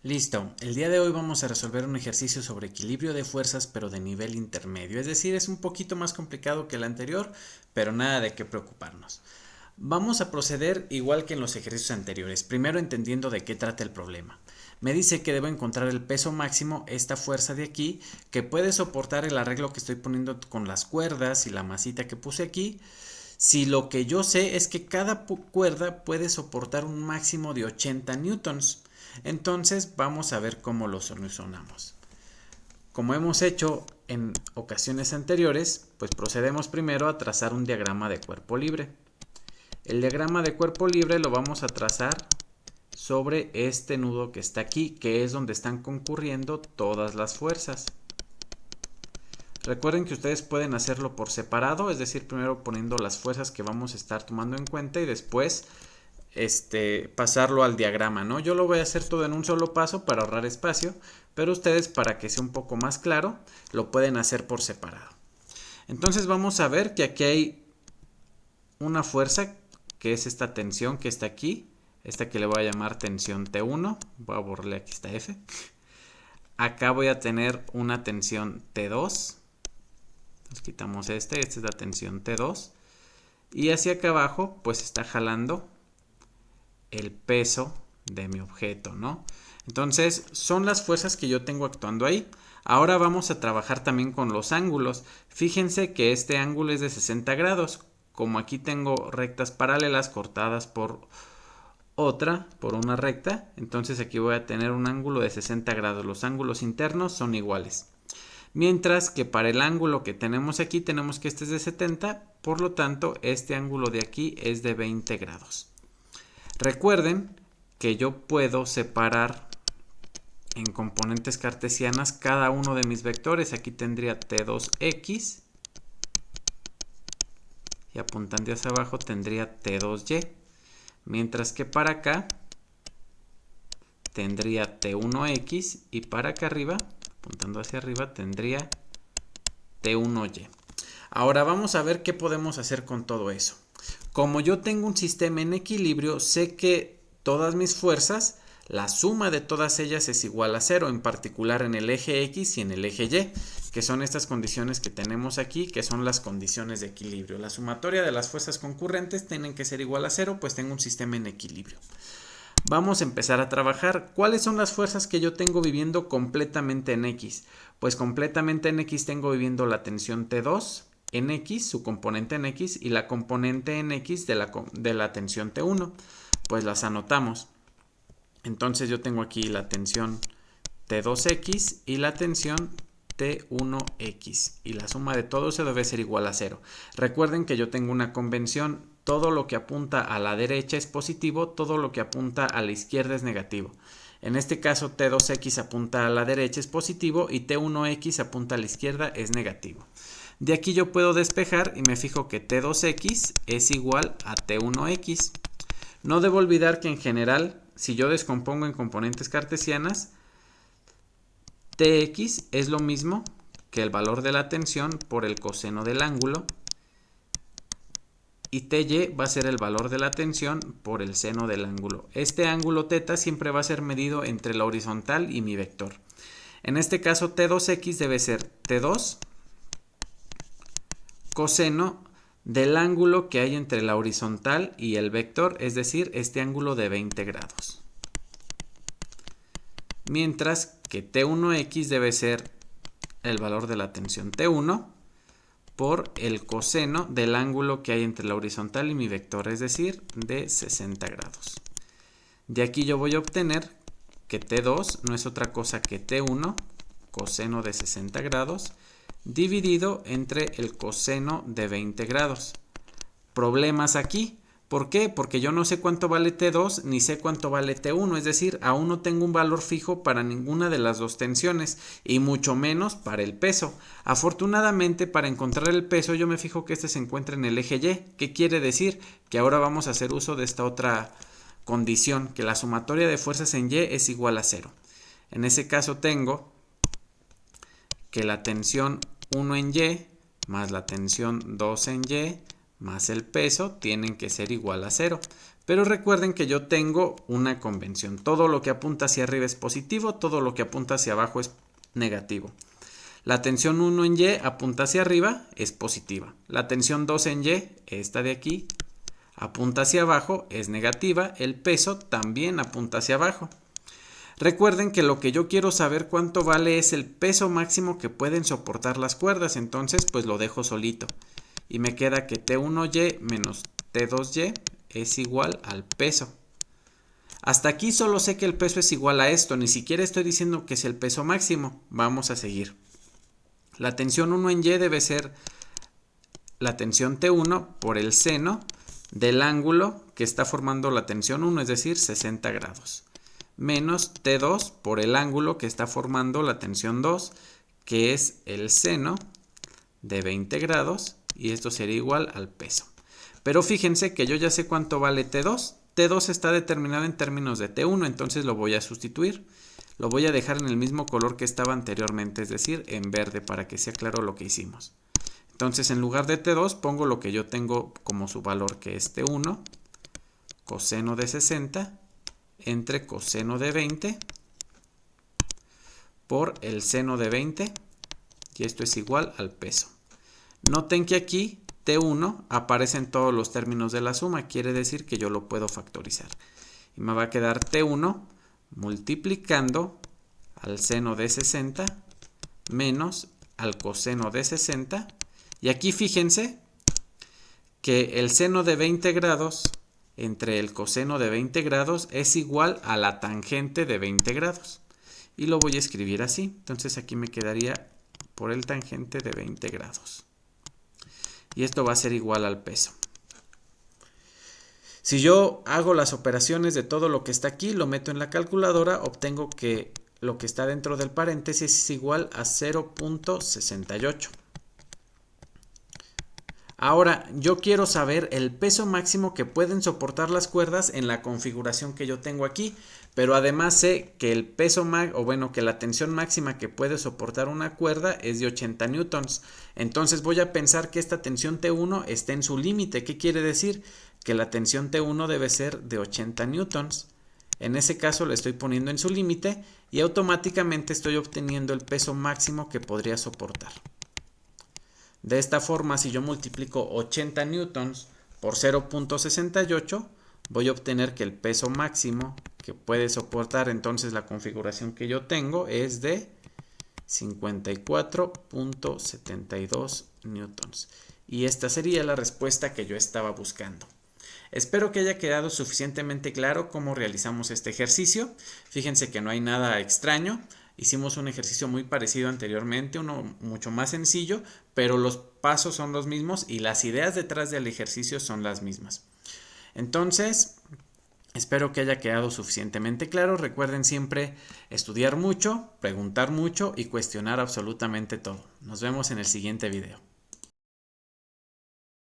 Listo, el día de hoy vamos a resolver un ejercicio sobre equilibrio de fuerzas pero de nivel intermedio, es decir, es un poquito más complicado que el anterior, pero nada de qué preocuparnos. Vamos a proceder igual que en los ejercicios anteriores, primero entendiendo de qué trata el problema. Me dice que debo encontrar el peso máximo, esta fuerza de aquí, que puede soportar el arreglo que estoy poniendo con las cuerdas y la masita que puse aquí. Si lo que yo sé es que cada cuerda puede soportar un máximo de 80 newtons. Entonces vamos a ver cómo lo solucionamos. Como hemos hecho en ocasiones anteriores, pues procedemos primero a trazar un diagrama de cuerpo libre. El diagrama de cuerpo libre lo vamos a trazar sobre este nudo que está aquí, que es donde están concurriendo todas las fuerzas. Recuerden que ustedes pueden hacerlo por separado, es decir, primero poniendo las fuerzas que vamos a estar tomando en cuenta y después pasarlo al diagrama, ¿no? Yo lo voy a hacer todo en un solo paso para ahorrar espacio, pero ustedes, para que sea un poco más claro, lo pueden hacer por separado. Entonces vamos a ver que aquí hay una fuerza que es esta tensión que está aquí, esta que le voy a llamar tensión T1, voy a borrarle aquí esta F. Acá voy a tener una tensión T2, entonces quitamos esta es la tensión T2, y hacia acá abajo pues está jalando el peso de mi objeto, ¿no? Entonces son las fuerzas que yo tengo actuando ahí. Ahora vamos a trabajar también con los ángulos. Fíjense que este ángulo es de 60 grados. Como aquí tengo rectas paralelas cortadas por una recta, entonces aquí voy a tener un ángulo de 60 grados. Los ángulos internos son iguales. Mientras que para el ángulo que tenemos aquí, tenemos que este es de 70, por lo tanto este ángulo de aquí es de 20 grados. Recuerden que yo puedo separar en componentes cartesianas cada uno de mis vectores. Aquí tendría T2x y apuntando hacia abajo tendría T2y. Mientras que para acá tendría T1x y para acá arriba, apuntando hacia arriba, tendría T1y. Ahora vamos a ver qué podemos hacer con todo eso. Como yo tengo un sistema en equilibrio, sé que todas mis fuerzas, la suma de todas ellas es igual a 0, en particular en el eje X y en el eje Y, que son estas condiciones que tenemos aquí, que son las condiciones de equilibrio. La sumatoria de las fuerzas concurrentes tienen que ser igual a 0, pues tengo un sistema en equilibrio. Vamos a empezar a trabajar. ¿Cuáles son las fuerzas que yo tengo viviendo completamente en X? Pues completamente en X tengo viviendo la tensión T2 en X, su componente en X, y la componente en X de la tensión T1. Pues las anotamos. Entonces yo tengo aquí la tensión T2X y la tensión T1X. Y la suma de todo eso debe ser igual a 0. Recuerden que yo tengo una convención. Todo lo que apunta a la derecha es positivo, todo lo que apunta a la izquierda es negativo. En este caso T2X apunta a la derecha es positivo y T1X apunta a la izquierda es negativo. De aquí yo puedo despejar y me fijo que T2X es igual a T1X. No debo olvidar que en general, si yo descompongo en componentes cartesianas, Tx es lo mismo que el valor de la tensión por el coseno del ángulo, y Ty va a ser el valor de la tensión por el seno del ángulo. Este ángulo θ siempre va a ser medido entre la horizontal y mi vector. En este caso T2x debe ser T2 coseno del ángulo que hay entre la horizontal y el vector, es decir, este ángulo de 20 grados. Mientras que T1x debe ser el valor de la tensión T1 por el coseno del ángulo que hay entre la horizontal y mi vector, es decir, de 60 grados. De aquí yo voy a obtener que T2 no es otra cosa que T1 coseno de 60 grados dividido entre el coseno de 20 grados. Problemas aquí. ¿Por qué? Porque yo no sé cuánto vale T2 ni sé cuánto vale T1, es decir, aún no tengo un valor fijo para ninguna de las dos tensiones y mucho menos para el peso. Afortunadamente, para encontrar el peso yo me fijo que este se encuentra en el eje Y. ¿Qué quiere decir? Que ahora vamos a hacer uso de esta otra condición, que la sumatoria de fuerzas en Y es igual a 0. En ese caso tengo que la tensión 1 en Y más la tensión 2 en Y más el peso tienen que ser igual a 0. Pero recuerden que yo tengo una convención. Todo lo que apunta hacia arriba es positivo, todo lo que apunta hacia abajo es negativo. La tensión 1 en Y apunta hacia arriba, es positiva. La tensión 2 en Y, esta de aquí, apunta hacia abajo, es negativa. El peso también apunta hacia abajo. Recuerden que lo que yo quiero saber cuánto vale es el peso máximo que pueden soportar las cuerdas. Entonces pues lo dejo solito. Y me queda que T1Y menos T2Y es igual al peso. Hasta aquí solo sé que el peso es igual a esto. Ni siquiera estoy diciendo que es el peso máximo. Vamos a seguir. La tensión 1 en Y debe ser la tensión T1 por el seno del ángulo que está formando la tensión 1, es decir, 60 grados. Menos T2 por el ángulo que está formando la tensión 2, que es el seno de 20 grados. Y esto sería igual al peso. Pero fíjense que yo ya sé cuánto vale T2. T2 está determinado en términos de T1, entonces lo voy a sustituir. Lo voy a dejar en el mismo color que estaba anteriormente, es decir, en verde, para que sea claro lo que hicimos. Entonces, en lugar de T2, pongo lo que yo tengo como su valor, que es T1, coseno de 60, entre coseno de 20, por el seno de 20, y esto es igual al peso. Noten que aquí T1 aparece en todos los términos de la suma, quiere decir que yo lo puedo factorizar. Y me va a quedar T1 multiplicando al seno de 60 menos al coseno de 60. Y aquí fíjense que el seno de 20 grados entre el coseno de 20 grados es igual a la tangente de 20 grados. Y lo voy a escribir así. Entonces aquí me quedaría por el tangente de 20 grados. Y esto va a ser igual al peso. Si yo hago las operaciones de todo lo que está aquí, lo meto en la calculadora, obtengo que lo que está dentro del paréntesis es igual a 0.68. Ahora, yo quiero saber el peso máximo que pueden soportar las cuerdas en la configuración que yo tengo aquí, pero además sé que el peso que la tensión máxima que puede soportar una cuerda es de 80 newtons. Entonces voy a pensar que esta tensión T1 está en su límite. ¿Qué quiere decir? Que la tensión T1 debe ser de 80 newtons. En ese caso le estoy poniendo en su límite y automáticamente estoy obteniendo el peso máximo que podría soportar. De esta forma, si yo multiplico 80 newtons por 0.68, voy a obtener que el peso máximo que puede soportar entonces la configuración que yo tengo es de 54.72 newtons. Y esta sería la respuesta que yo estaba buscando. Espero que haya quedado suficientemente claro cómo realizamos este ejercicio. Fíjense que no hay nada extraño. Hicimos un ejercicio muy parecido anteriormente, uno mucho más sencillo, pero los pasos son los mismos y las ideas detrás del ejercicio son las mismas. Entonces, espero que haya quedado suficientemente claro. Recuerden siempre estudiar mucho, preguntar mucho y cuestionar absolutamente todo. Nos vemos en el siguiente video.